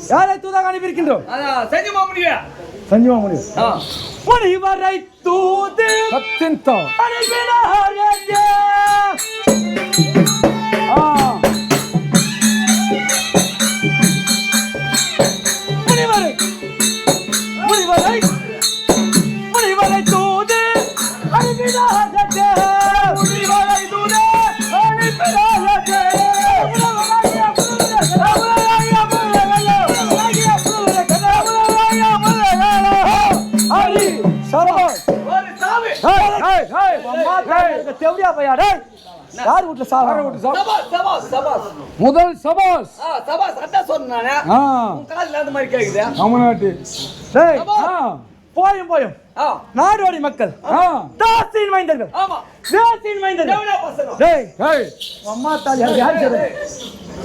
யாரை தூதாக அனுப்பியிருக்கின்றோம்? சஞ்சீவமாமுனி முனிவரை தூது சத்தியந்தம் முனிவரை முனிவரை முனிவரை தூது அனுப்பினாரே முனிவரை தூது அனுப்பினாரே முதல் சபாஸ் போயும் போயும் நாடோடி மக்கள் தாசின் மைந்தர்கள் தேசின் மைந்தர்கள் அம்மா தாய் யாரு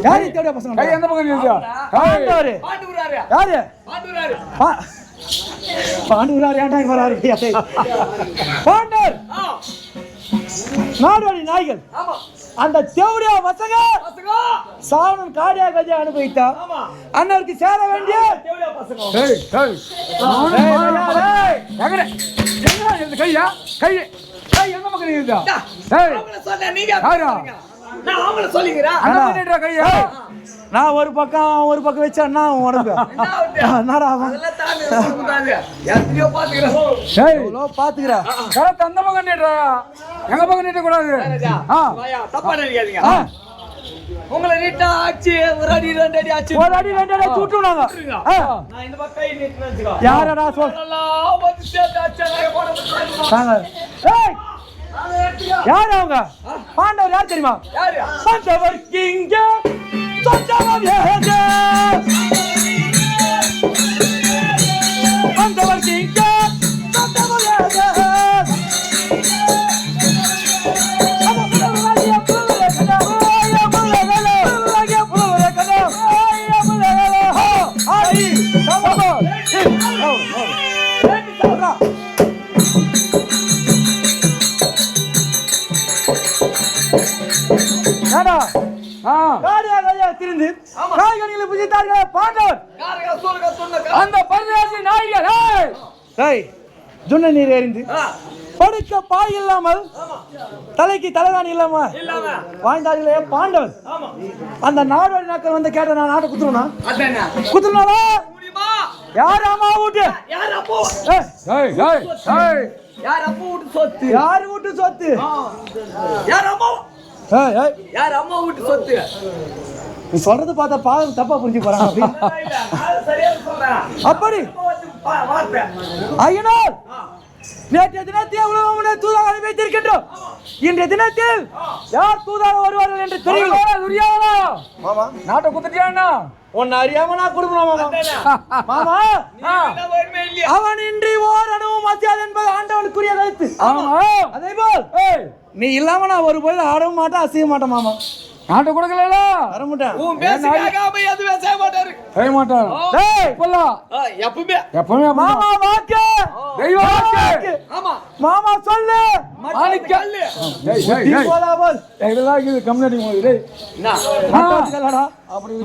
யாரு தேவடியா பசங்க கை எந்த பக்கம் நில்லுங்க பாண்டவரே யாரு பாண்டவரே ஏன்டா வராரு பாண்டவர் நாடோடி நாய்கள் அந்த தேவடியா பசங்க சாவணன் காடியா கஜா அனுபவித்தா அண்ணருக்கு சேர வேண்டிய தேவடியா பசங்க கையா கை கை எந்த பக்கம் நில்லுங்க நான் ஒரு பக்கம் வச்சா உடம்பு பாத்துக்கிறேன் அந்த பக்கம் நீட்டுறா எங்க பக்கம் நீட்ட கூடாது உங்களை நீட்டா ஆச்சு ஒரு அடி ரெண்டு அடி ஆச்சு ஒரு அடி ரெண்டு அடி சுட்டுனாங்க நான் இந்த பக்கம் நீட்டுறேன் யாரடா யார் அவங்க பாண்டவர் யார் தெரியுமா பாண்டவர் கிங்க பாண்டவர் கிங்க திருந்து காய்கனிகளை புஜித்தார்கள் பாண்டவர் அந்த பரதேசி நாய்கள் ஜுன்ன நீர் எறிந்து படுக்க பாய் இல்லாமல் தலைக்கு தலைவாணி இல்லாம வாழ்ந்தார்களே பாண்டவர் அந்த நாடோடி நாட்கள் வந்து கேட்ட நான் நாட்டை குத்துருவா குத்துருனாலா யார் அம்மா வீட்டு யார் வீட்டு சொத்து யார் அம்மா வீட்டு சொத்து நீ சொல்றது பார்த்தா பாவம் தப்பா புரிஞ்சு போறாங்க அப்படி ஐயனார் நேற்றைய தினத்தில் உலகமுடைய தூதாக வைத்திருக்கின்றோம் இன்றைய தினத்தில் யார் தூதாக வருவார்கள் என்று தெரியல நாட்டை குத்துட்டியா உன்னை அறியாம நான் கொடுக்கணும் மாமா அவன் இன்றி ஓர் அணுவும் மத்தியாது என்பது ஆண்டவனுக்குரிய கருத்து அதே போல் நீ இல்லாம நான் ஒரு போய் ஆடவும் மாட்டேன் அசைய மாட்டேன் மாமா நாட்டை கொடுக்கல வர மாட்டேன். செய்ய மாட்டாரு. எப்பவுமே மாமா வாக்கு தெய்வ வாக்கு. மாமா சொல்லு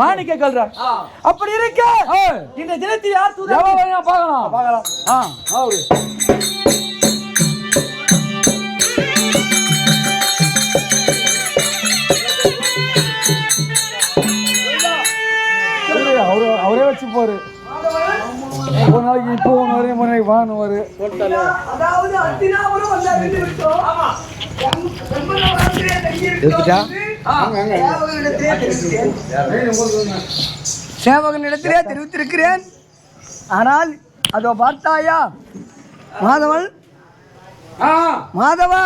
மாணிக்க கல்றா அப்படி இருக்க இந்த தினத்தில் யார் பார்க்கலாம் பார்க்கலாம். அவரே வச்சு போரு ஒரு நாளைக்கு இப்போ ஒன்று நாளைக்கு வாங்குவாரு. சேவகனிடத்திலே தெரிவித்திருக்கிறேன். ஆனால் அதோ பார்த்தாயா மாதவன் மாதவா?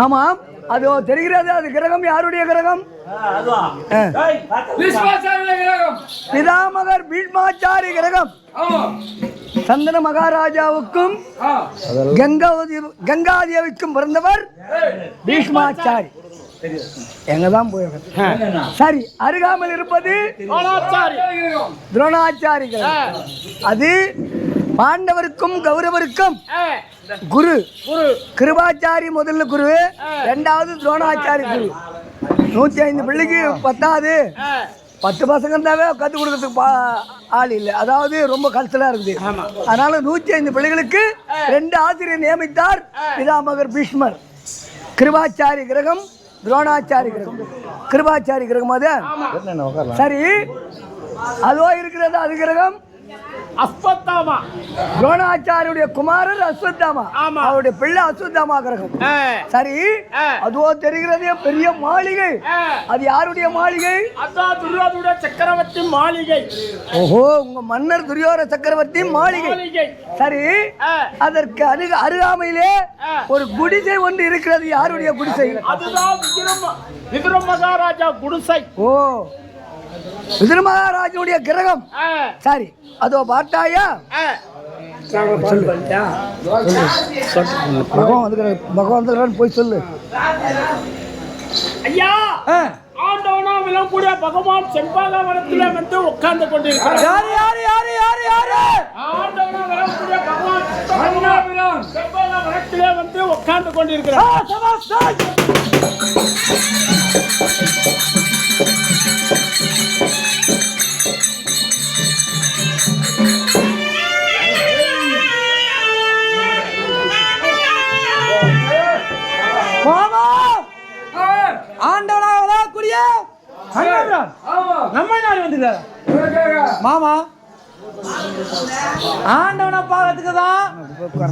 ஆமாம், அதோ தெரிகிறது. அது கிரகம் யாருடைய கிரகம்? பிதாமகர் பீஷ்மாச்சாரி கிரகம். சந்தன மகாராஜாவுக்கும் கங்காதேவிக்கும் பிறந்தவர் பீஷ்மாச்சாரி. எங்கதான் போய் சரி, அருகாமல் இருப்பது துரோணாச்சாரி கிரகம். அது பாண்டவருக்கும் கௌரவருக்கும் குரு. கிருபாச்சாரி முதல்ல குரு, இரண்டாவது துரோணாச்சாரி குரு. 105 பிள்ளைக்கு 10வது 10 பசங்க இருந்தாவே கற்றுக் கொடுக்கறதுக்கு ஆள் இல்லை. அதாவது ரொம்ப கஷ்டமா இருக்குது. அதனால 105 பிள்ளைகளுக்கு 2 ஆசிரியர் நியமித்தார் பிதாமகர் பீஷ்மர். கிருபாச்சாரி கிரகம், துரோணாச்சாரி கிரகம். கிருபாச்சாரி கிரகம் அது சரி. அதோ இருக்கிறது அது கிரகம் அஸ்வத்தாமா. துரோணாச்சாரியுடைய குமாரர் அஸ்வத்தாமா, அவருடைய பிள்ளை அஸ்வத்தாமா கிரகம். சரி, அதுவோ தெரிகிறது பெரிய மாளிகை. அது யாருடைய மாளிகை? அதான் துரியோதன சக்கரவர்த்தி மாளிகை. ஓஹோ, உங்க மன்னர் துரியோதன சக்கரவர்த்தி மாளிகை. சரி, அதற்கு அருகாமையிலே ஒரு குடிசை ஒன்று இருக்கிறது. யாருடைய குடிசை? அதுதான் விதுர மகாராஜா குடிசை. ஓ, விதுர மகாராஜனுடைய கிரகம். சரி, அதோ பார்த்தாயா? பகவான் போய் சொல்லு. ஐயா, ஆண்டவனா விளங்கக்கூடிய பகவான் செம்பாக வனத்திலே வந்து உட்கார்ந்து கொண்டிருக்கிறார். ஆண்டவனா விளங்கக்கூடிய பகவான் செம்பாக வனத்திலே வந்து உட்கார்ந்து கொண்டிருக்கிறார். ஆண்டவனாக கூடிய நம்ம நாடு வந்துட்டார் மாமா. ஆண்டவனை பார்க்கறதுக்கு தான்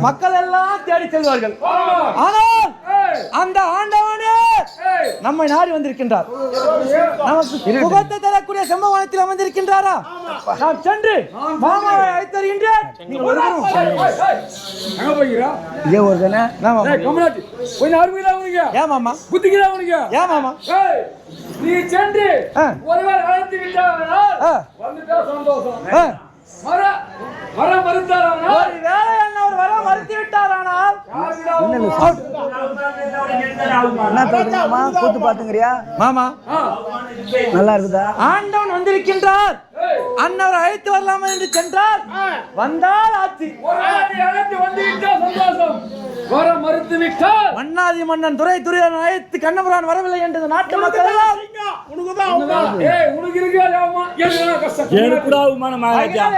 மக்கள் எல்லாம் தேடி செல்வார்கள். ஆனால் அந்த ஆண்டவனே நம்மை நாடி வந்திருக்கின்றார். நமக்கு சுகத்தை தரக்கூடிய செம்பவனத்தில் அமர்ந்திருக்கின்றாரா? நாம் சென்று மாமாவை அழைத்து வருகின்றேன். நீ சென்று ஒருவர் அழைத்து விட்டார். கூத்து பாத்துங்கிறியா மாமா? நல்லா இருக்குதா? ஆண்டவன் வந்திருக்கின்றார், அண்ணவர் அழைத்து வரலாமா என்று சென்றார். வந்தால் ஆச்சு. மன்னாதி மன்னன் துரை துரையன் அழைத்து கண்ணபுரான் வரவில்லை என்று நாட்டு மக்கள்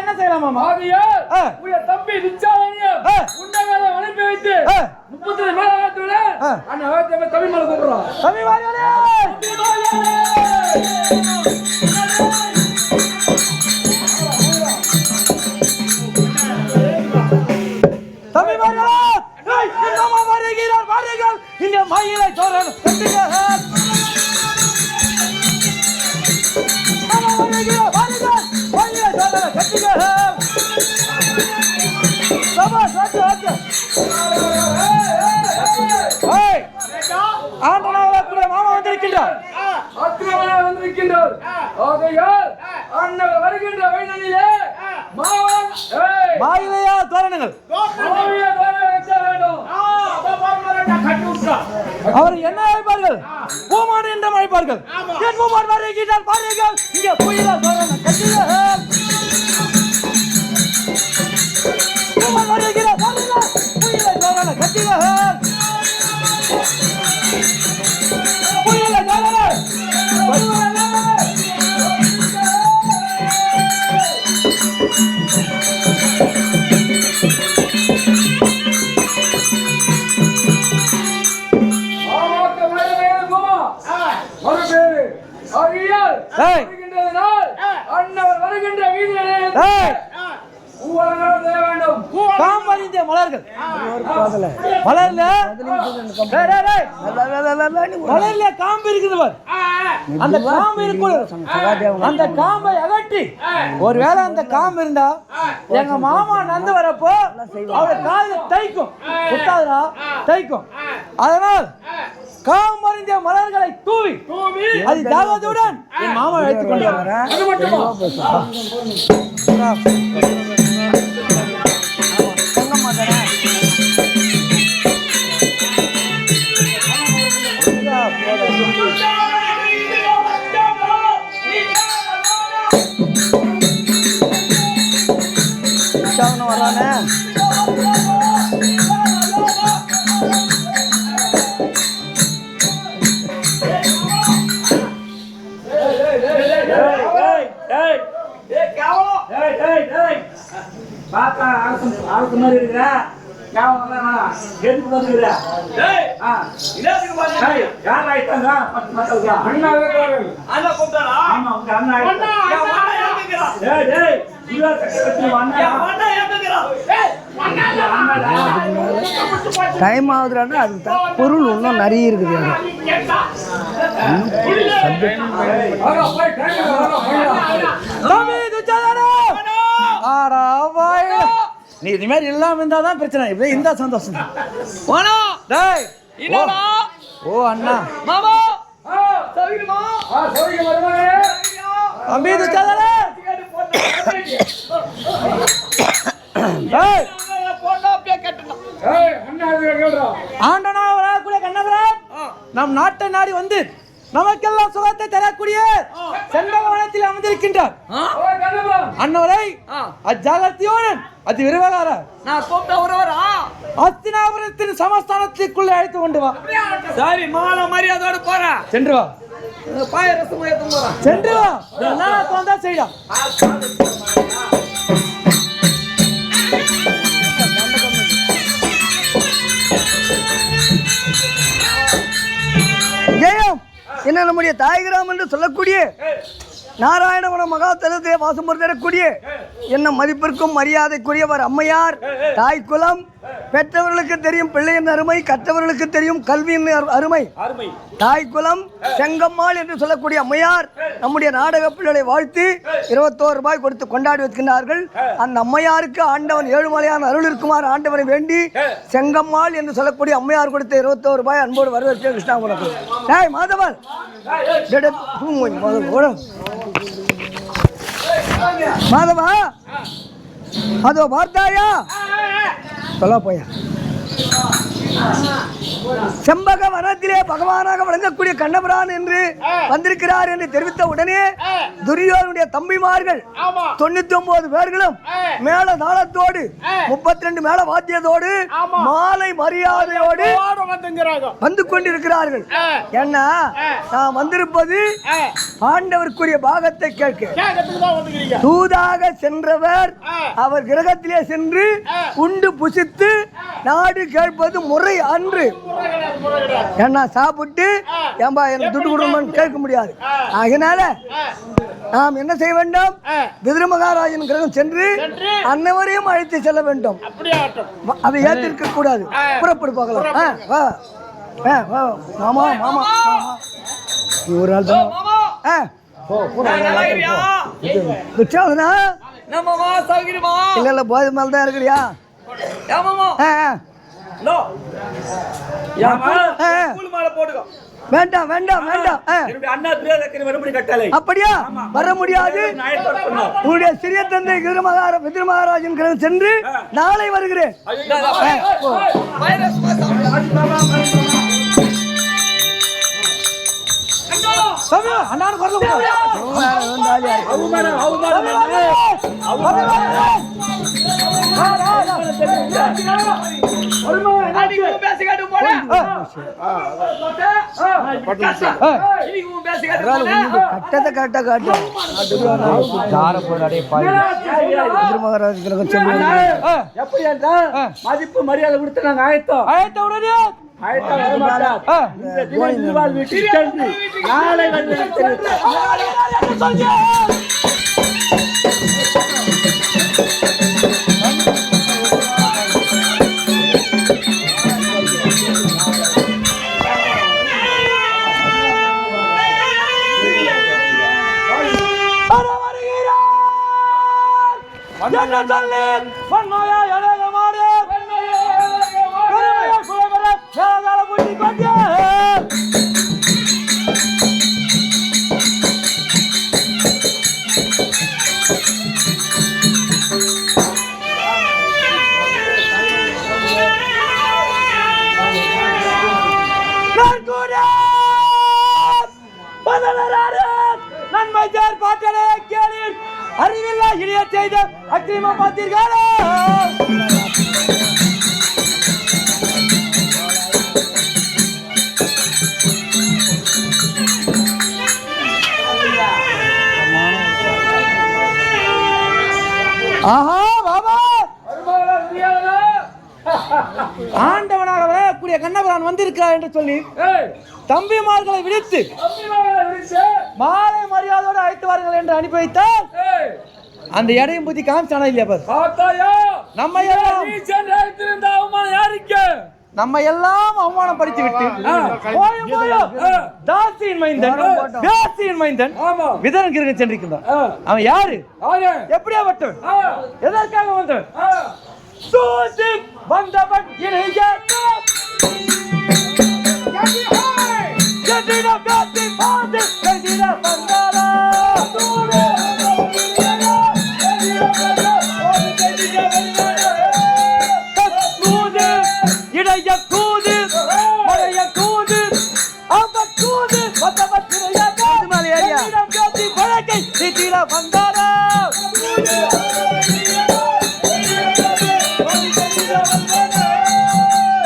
என்ன செய்யலாம் மாமா? தம்பி அனுப்பி வைத்து 30 தமிழ் மேல கூப்பிடுறான். இங்க மயிலை சோழன் மாமா வந்திருக்கின்றார். மாயிலையா தோரணங்கள் அவர் என்ன அழைப்பார்கள்? சிங்கமான என்று அழைப்பார்கள். என் மூவர் வருகிறார் பாருங்கள், இங்கே புயல சோழன கட்டுகள். மூவர் வருகிறார் பாருங்கள், புயல சோழன கட்டுகள். புயல சோழன மலர்கள் மலர்ல காம்பு இருக்குது. அந்த காம்பு இருக்கும், அந்த காம்பை அகற்றி ஒருவேளை அந்த காம்பு இருந்தா எங்க மாமா நந்து வரப்போ அவரை காலில் தைக்கும், குத்தாதுரா தைக்கும். அதனால் காமறிந்த மலர்களை தூவி அது தாகத்துடன் என் மாமா அழைத்துக் கொண்டு வருகிறேன். வரானே டைம் ஆகுதுன்னா அதுக்கு பொருள் இன்னும் நிறைய இருக்குது. நீ இது மாதிரி இல்லாம இருந்தாதான் பிரச்சனை. இப்படி இருந்தா சந்தோஷம். ஓ அண்ணா நம் நாட்டை நாடி வந்து நமக்கெல்லாம் சுகத்தை தரக்கூடிய செண்பகவனத்தில் அமர்ந்திருக்கின்றார் அன்னவரை அஜாகத்தியோடு அது விரைவாக அஸ்தினாபுரத்தின் சமஸ்தானத்திற்குள்ளே அழைத்து கொண்டு வா. சரி, மாலை மரியாதையோடு போற. சென்று வா, பாயரசம் சென்று வா. வந்தா செய்யா. ஜெயம் என்ன நம்முடைய தாய்கிராம் என்று சொல்லக்கூடிய நாராயணவனம் மகா தலத்திலே வாசம் தரக்கூடிய என்ன மதிப்பிற்கும் மரியாதைக்குரியவர் அம்மையார். தாய் குலம் பெற்றவர்களுக்கு தெரியும் பிள்ளையின் அருமை, கற்றவர்களுக்கு தெரியும் கல்வியின் அருமை. தாய் குலம் செங்கம்மாள் என்று சொல்லக்கூடிய அம்மையார் நம்முடைய நாடக பிள்ளைகளை வாழ்த்து 21 ரூபாய் கொடுத்து கொண்டாடி வைக்கின்றார்கள். அந்த அம்மையாருக்கு ஆண்டவன் ஏழுமலையான அருள் இருக்குமாறு ஆண்டவனை வேண்டி செங்கம்மாள் என்று சொல்லக்கூடிய அம்மையார் கொடுத்த 21 ரூபாய் அன்போடு வரவேற்க கிருஷ்ணாபுரம். மாதவன் மாதவா அதோ பார்த்தாயா சொல்ல போயா. செம்பக வனத்திலே பகவானாக வழங்கக்கூடிய கண்ணபிரான் என்று வந்திருக்கிறார் என்று தெரிவித்த உடனே துரியோதனுடைய தம்பிமார்கள் 99 பேர்களும் மேல தாளத்தோடு 32 மேல வாத்தியத்தோடு மாலை மரியாதையோடு வந்து கொண்டிருக்கிறார்கள். ஏன்னா நான் வந்திருப்பது ஆண்டவருக்குரிய பாகத்தை கேட்க. தூதாக சென்றவர் அவர் கிரகத்திலே சென்று உண்டு புசித்து நாடு கேட்பது முறை அன்று. என்ன சாப்பிட்டு ஏன்பா எனக்கு துட்டு கொடுக்கணும்னு கேட்க முடியாது. அதனால நாம் என்ன செய்ய வேண்டும்? விதுர மகாராஜன் கிரகம் சென்று அன்னவரையும் அழைத்து செல்ல வேண்டும். அதை ஏற்றிருக்க கூடாது. புறப்படு போகலாம். மாமா மாமா ஒரு ஆள் தான் இல்ல போதை மேல தான் இருக்கிறியா? வேண்டாம் வேண்டாம் வேண்டாம். அப்படியா? வர முடியாது. உங்களுடைய சிறிய தந்தை விதுர மகாராஜன் கிரகம் சென்று நாளை வருகிறேன். சாமி அண்ணான்னு குரல் கொடுங்க. கட்டத்தை கரெக்டா காட்டும் எப்படி என்றால் மதிப்பு மரியாதை கொடுத்து நாங்க ஆயத்தம் ஆயத்த உடனே ஆயத்தம் வரமாட்டார். இந்த தினம் திருவாள் வீட்டுக்கு சென்று நாளை வந்து என்ன சொல்லி பொன்மையா இளைய மாடு பெருமையா குலவர சேதார புட்டி கொண்டு நன்மை சேர் பாட்டலே கேளீர் அறிவில்லா இளைய செய்த அக்கிரம பார்த்தீர்களா ஆஹா பாபா ஆண்டவனாக வரக்கூடிய கண்ணபிரான் வந்திருக்கிறார் என்று சொல்லி தம்பிமார்களை விடுத்து மாலை மரியாதையோடு அழைத்து வாருங்கள் என்று அனுப்பி வைத்தால் அந்த இடையும் புத்தி காமிச்சானா இல்லையா நம்ம எல்லாம் அவமானப்படுத்தி விட்டு தாசியின் மைந்தன் விதரன் கிரகம் சென்றிருக்கின்றான். அவன் யாரு, எப்படியாப்பட்டவன், எதற்காக வந்தவன், வந்தவன் இடைய கூது மழைய கூது அவ கூது வழக்கை சித்திர வந்தாரா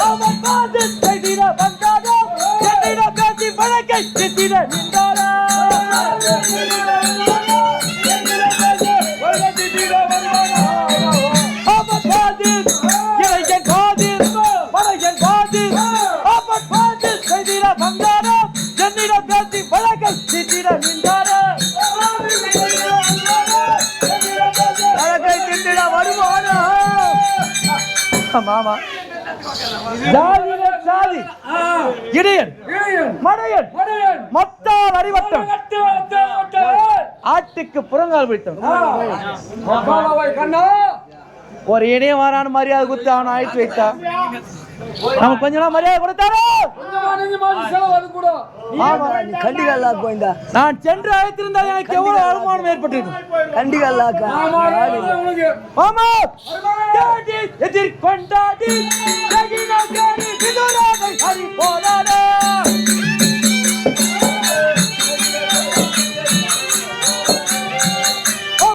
அவன் பாது சித்திர வந்தாரா சித்திர பேசி வழக்கை சித்திர நின்றாரா அவன் பாது இளைய காது மலையன் பாது அவன் பாது சித்திர வந்தாரா சித்திர பேசி வழக்கை சித்திர நின்றாரா மாமா ஜாதி இடையன் மடையன் மொத்தால் அடிவட்டம் ஆட்டுக்கு புறங்கால் பிடித்தவன் ஒரு இடையம் வாரான மரியாதை கொடுத்து அவனை அழைத்து வைத்தா நம்ம கொஞ்ச நாள் மரியாதை கொடுத்தாரோ நான் சென்று அழைத்திருந்தால் எனக்கு எவ்வளவு அவமானம் ஏற்பட்டிருக்கும். எதிர்கொண்டாடி